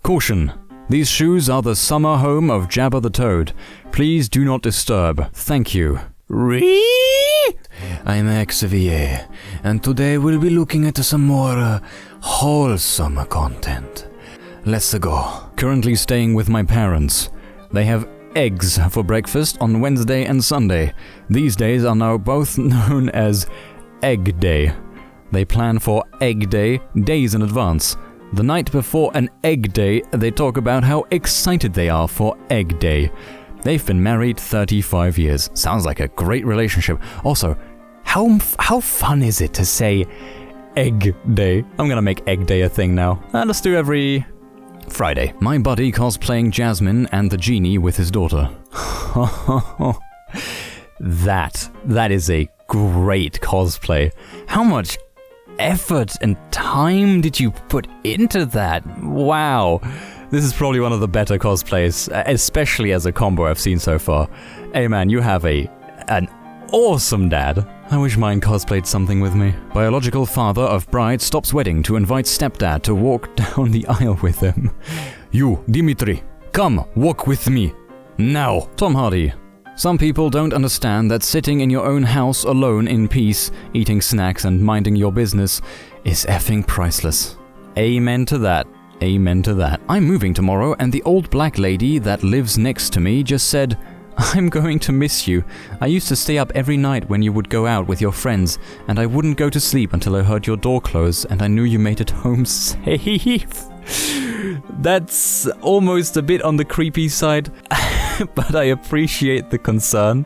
Caution! These shoes are the summer home of Jabba the Toad. Please do not disturb. Thank you. I'm Xavier, and today we'll be looking at some more wholesome content. Let's go. Currently staying with my parents. They have eggs for breakfast on Wednesday and Sunday. These days are now both known as Egg Day. They plan for Egg Day days in advance. The night before an Egg Day, they talk about how excited they are for Egg Day. They've been married 35 years. Sounds like a great relationship. Also, how fun is it to say Egg Day? I'm gonna make Egg Day a thing now. Let's do every Friday. My buddy cosplaying Jasmine and the genie with his daughter. That is a great cosplay. How much effort and time did you put into that? Wow. This is probably one of the better cosplays, especially as a combo I've seen so far. Hey man, you have an awesome dad. I wish mine cosplayed something with me. Biological father of bride stops wedding to invite stepdad to walk down the aisle with him. You, Dimitri, come, walk with me. Now. Tom Hardy. Some people don't understand that sitting in your own house alone in peace, eating snacks and minding your business, is effing priceless. Amen to that. Amen to that. I'm moving tomorrow, and the old black lady that lives next to me just said, I'm going to miss you. I used to stay up every night when you would go out with your friends, and I wouldn't go to sleep until I heard your door close, and I knew you made it home safe. That's almost a bit on the creepy side, but I appreciate the concern.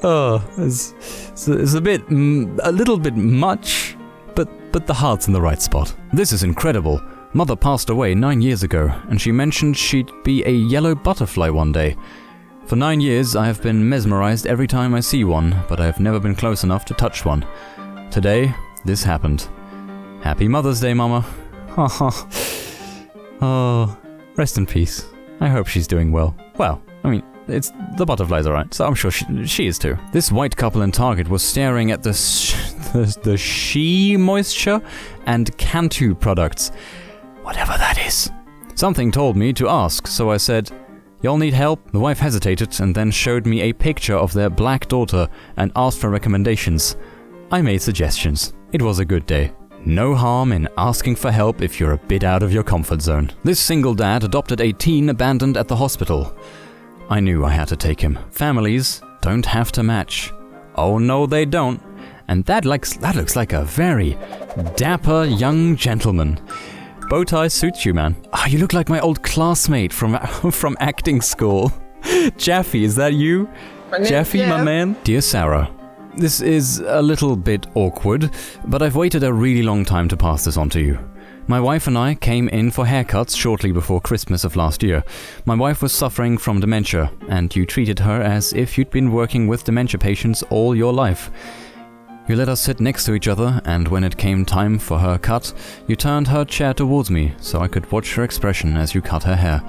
Oh, it's a little bit much, but the heart's in the right spot. This is incredible. Mother passed away 9 years ago, and she mentioned she'd be a yellow butterfly one day. For 9 years, I have been mesmerized every time I see one, but I have never been close enough to touch one. Today, this happened. Happy Mother's Day, Mama. Oh, rest in peace. I hope she's doing well. Well, I mean, the butterfly's alright, so I'm sure she is too. This white couple in Target was staring at the She Moisture and Cantu products. Whatever that is. Something told me to ask, so I said, y'all need help? The wife hesitated and then showed me a picture of their black daughter and asked for recommendations. I made suggestions. It was a good day. No harm in asking for help if you're a bit out of your comfort zone. This single dad adopted a teen abandoned at the hospital. I knew I had to take him. Families don't have to match. Oh no, they don't. And that looks like a very dapper young gentleman. Bow tie suits you, man. Ah, you look like my old classmate from acting school. Jaffe, is that you? Jaffe, my man? Dear Sarah, this is a little bit awkward, but I've waited a really long time to pass this on to you. My wife and I came in for haircuts shortly before Christmas of last year. My wife was suffering from dementia, and you treated her as if you'd been working with dementia patients all your life. You let us sit next to each other, and when it came time for her cut, you turned her chair towards me so I could watch her expression as you cut her hair.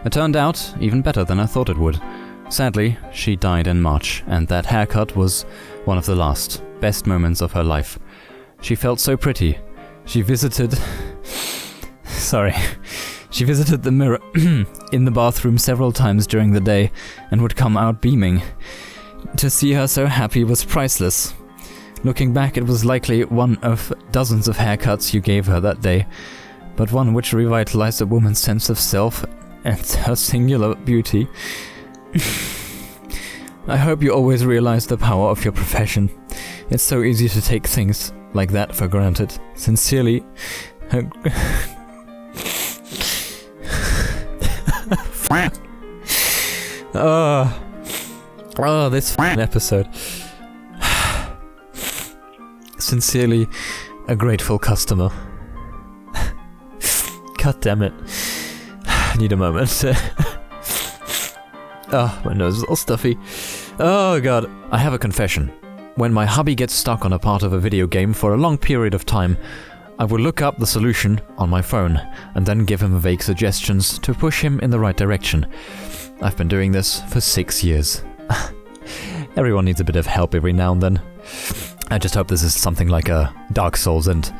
It turned out even better than I thought it would. Sadly, she died in March, and that haircut was one of the last, best moments of her life. She felt so pretty. She visited the mirror in the bathroom several times during the day and would come out beaming. To see her so happy was priceless. Looking back, it was likely one of dozens of haircuts you gave her that day, but one which revitalized a woman's sense of self and her singular beauty. I hope you always realize the power of your profession. It's so easy to take things like that for granted. Sincerely, this episode. Sincerely, a grateful customer. God damn it. I need a moment. My nose is all stuffy. Oh god. I have a confession. When my hubby gets stuck on a part of a video game for a long period of time, I will look up the solution on my phone and then give him vague suggestions to push him in the right direction. I've been doing this for 6 years. Everyone needs a bit of help every now and then. I just hope this is something like a Dark Souls and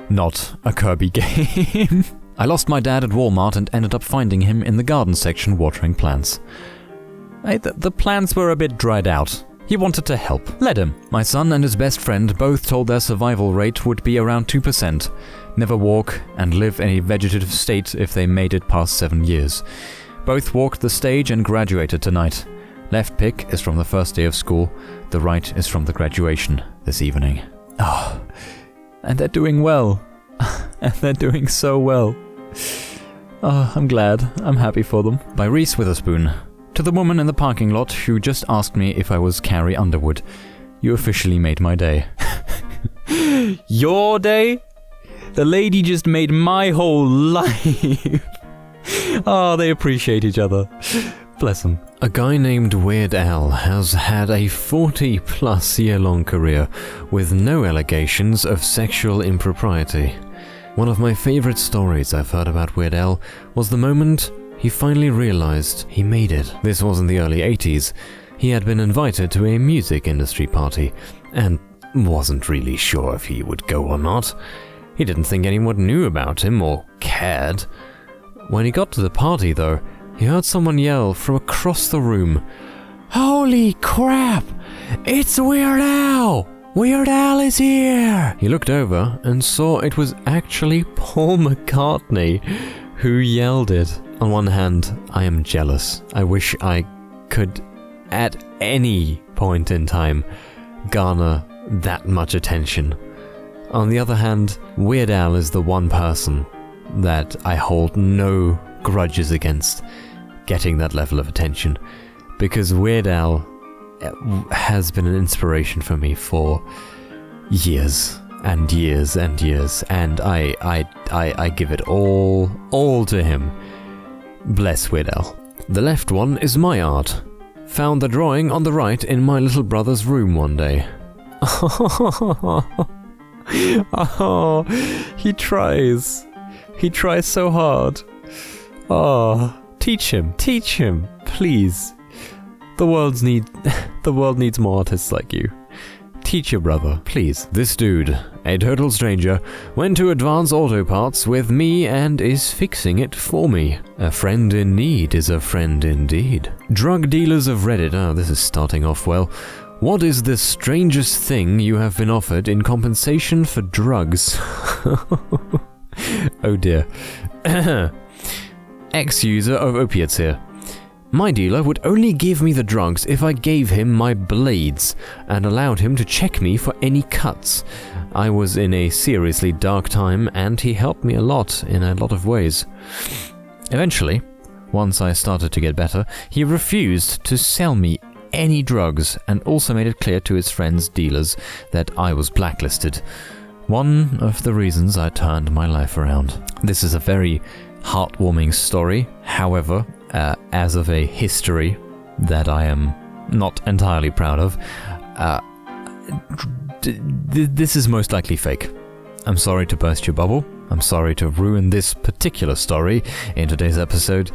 not a Kirby game. I lost my dad at Walmart and ended up finding him in the garden section watering plants. The plants were a bit dried out. He wanted to help. Let him. My son and his best friend both told their survival rate would be around 2%. Never walk and live in a vegetative state if they made it past 7 years. Both walked the stage and graduated tonight. Left pick is from the first day of school. The right is from the graduation this evening. Oh, and they're doing well. And they're doing so well. Oh, I'm glad. I'm happy for them. By Reese Witherspoon. To the woman in the parking lot who just asked me if I was Carrie Underwood. You officially made my day. Your day? The lady just made my whole life. Oh, they appreciate each other. Bless them. A guy named Weird Al has had a 40-plus year-long career with no allegations of sexual impropriety. One of my favorite stories I've heard about Weird Al was the moment he finally realized he made it. This was in the early 80s. He had been invited to a music industry party and wasn't really sure if he would go or not. He didn't think anyone knew about him or cared. When he got to the party, though, he heard someone yell from across the room, "Holy crap! It's Weird Al! Weird Al is here!" He looked over and saw it was actually Paul McCartney who yelled it. On one hand, I am jealous. I wish I could, at any point in time, garner that much attention. On the other hand, Weird Al is the one person that I hold no grudges against getting that level of attention, because Weird Al has been an inspiration for me for years and years and years, and I give it all to him. Bless Weird Al. The left one is my art. Found the drawing on the right in my little brother's room one day. Oh, he tries. He tries so hard. Oh, teach him, please. The world needs more artists like you. Teach your brother, please. This dude, a total stranger, went to Advance Auto Parts with me and is fixing it for me. A friend in need is a friend indeed. Drug dealers of Reddit. Oh, this is starting off well. What is the strangest thing you have been offered in compensation for drugs? Oh dear. Ex-user of opiates here. My dealer would only give me the drugs if I gave him my blades and allowed him to check me for any cuts. I was in a seriously dark time and he helped me a lot in a lot of ways. Eventually, once I started to get better, he refused to sell me any drugs and also made it clear to his friends' dealers that I was blacklisted. One of the reasons I turned my life around. This is a very heartwarming story, however, as of a history that I am not entirely proud of, this is most likely fake. I'm sorry to burst your bubble. I'm sorry to ruin this particular story in today's episode,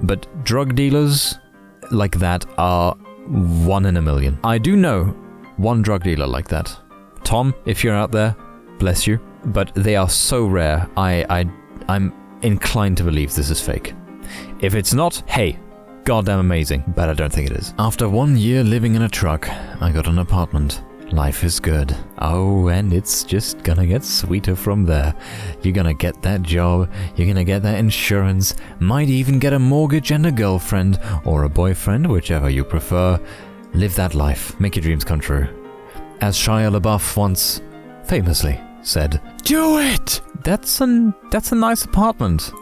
but drug dealers like that are 1 in a million. I do know one drug dealer like that. Tom, if you're out there, bless you. But they are so rare, I'm inclined to believe this is fake. If it's not, hey, goddamn amazing, but I don't think it is. After 1 year living in a truck, I got an apartment. Life is good. Oh, and it's just gonna get sweeter from there. You're gonna get that job, you're gonna get that insurance, might even get a mortgage and a girlfriend, or a boyfriend, whichever you prefer. Live that life. Make your dreams come true. As Shia LaBeouf once famously said, "Do it!" That's a nice apartment.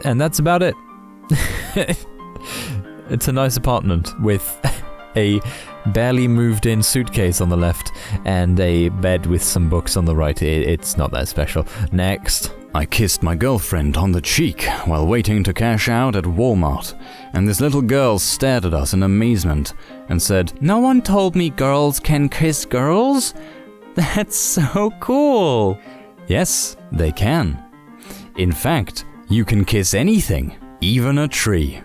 And that's about it. It's a nice apartment with a barely moved in suitcase on the left and a bed with some books on the right. It's not that special. Next. I kissed my girlfriend on the cheek while waiting to cash out at Walmart, and this little girl stared at us in amazement and said, "No one told me girls can kiss girls? That's so cool." Yes, they can. In fact, you can kiss anything, even a tree.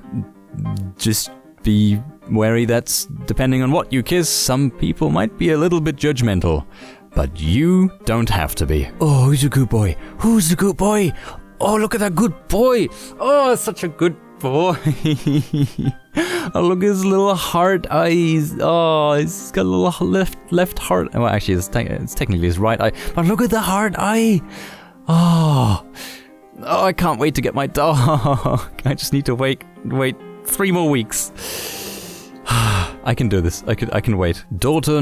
Just be wary that's depending on what you kiss, some people might be a little bit judgmental. But you don't have to be. Oh, who's a good boy? Who's a good boy? Oh, look at that good boy. Oh, such a good boy. Oh, look at his little heart eyes. Oh, he's got a little left heart. Well, actually, it's technically his right eye. But look at the heart eye. Oh, I can't wait to get my dog. I just need to wait 3 more weeks. I can do this. I can wait. Daughter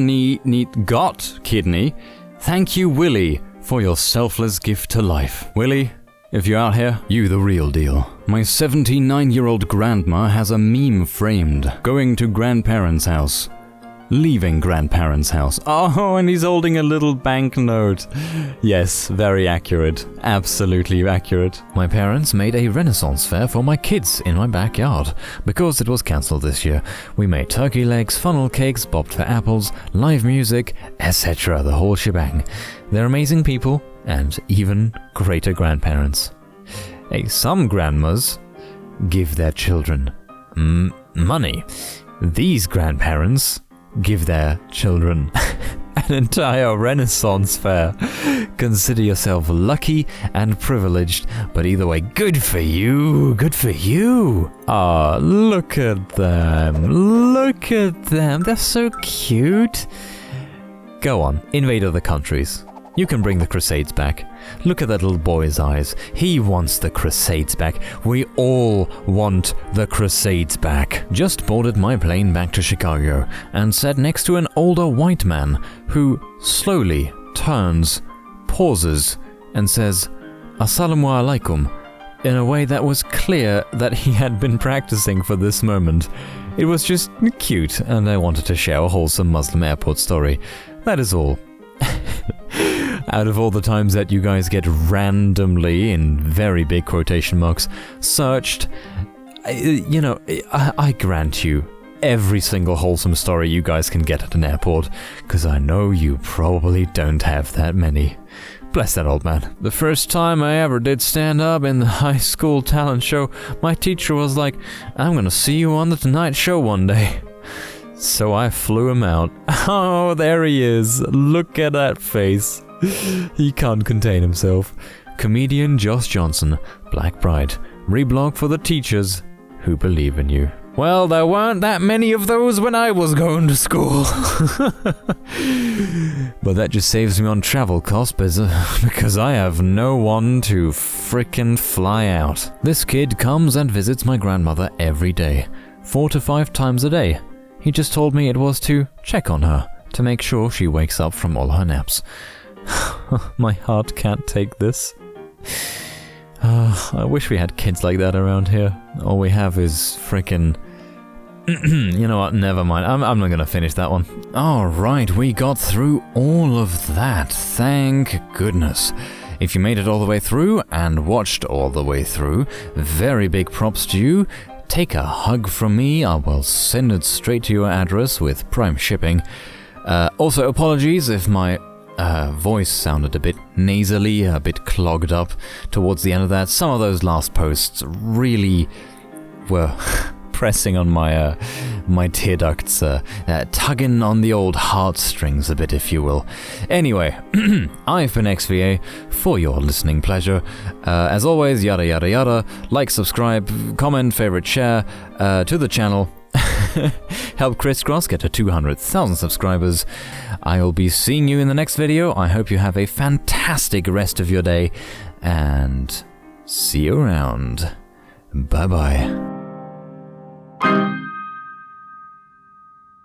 got kidney. Thank you, Willie, for your selfless gift to life. Willie, if you're out here, you the real deal. My 79-year-old grandma has a meme framed. Going to grandparents' house. Leaving grandparents' house. Oh, and he's holding a little banknote. Yes, very accurate. Absolutely accurate. My parents made a Renaissance fair for my kids in my backyard. Because it was cancelled this year, we made turkey legs, funnel cakes, bobbed for apples, live music, etc. The whole shebang. They're amazing people, and even greater grandparents. Some grandmas give their children money. These grandparents give their children an entire Renaissance fair. Consider yourself lucky and privileged, but either way, good for you, good for you. Ah, look at them, look at them, they're so cute. Go on, invade other countries. You can bring the Crusades back. Look at that little boy's eyes. He wants the Crusades back. We all want the Crusades back. Just boarded my plane back to Chicago and sat next to an older white man who slowly turns, pauses, and says, "Assalamu alaikum," in a way that was clear that he had been practicing for this moment. It was just cute, and I wanted to share a wholesome Muslim airport story. That is all. Out of all the times that you guys get randomly, in very big quotation marks, searched, I grant you every single wholesome story you guys can get at an airport, because I know you probably don't have that many. Bless that old man. The first time I ever did stand up in the high school talent show, my teacher was like, "I'm gonna see you on the Tonight Show one day." So I flew him out. Oh, there he is. Look at that face. He can't contain himself. Comedian Josh Johnson, Black Bride. Reblog for the teachers who believe in you. Well, there weren't that many of those when I was going to school. But that just saves me on travel costs because I have no one to frickin' fly out. This kid comes and visits my grandmother every day. 4 to 5 times a day. He just told me it was to check on her, to make sure she wakes up from all her naps. My heart can't take this. I wish we had kids like that around here. All we have is frickin'... You know what, never mind. I'm not gonna finish that one. Alright, we got through all of that. Thank goodness. If you made it all the way through and watched all the way through, very big props to you. Take a hug from me. I will send it straight to your address with Prime shipping. Also, apologies if my voice sounded a bit nasally, a bit clogged up towards the end of that. Some of those last posts really were pressing on my my tear ducts, tugging on the old heartstrings a bit, if you will. Anyway, I've been XVA for your listening pleasure. As always, yada yada yada. Like, subscribe, comment, favorite, share to the channel. Help Crisscross get to 200,000 subscribers. I'll be seeing you in the next video. I hope you have a fantastic rest of your day, and see you around. Bye bye.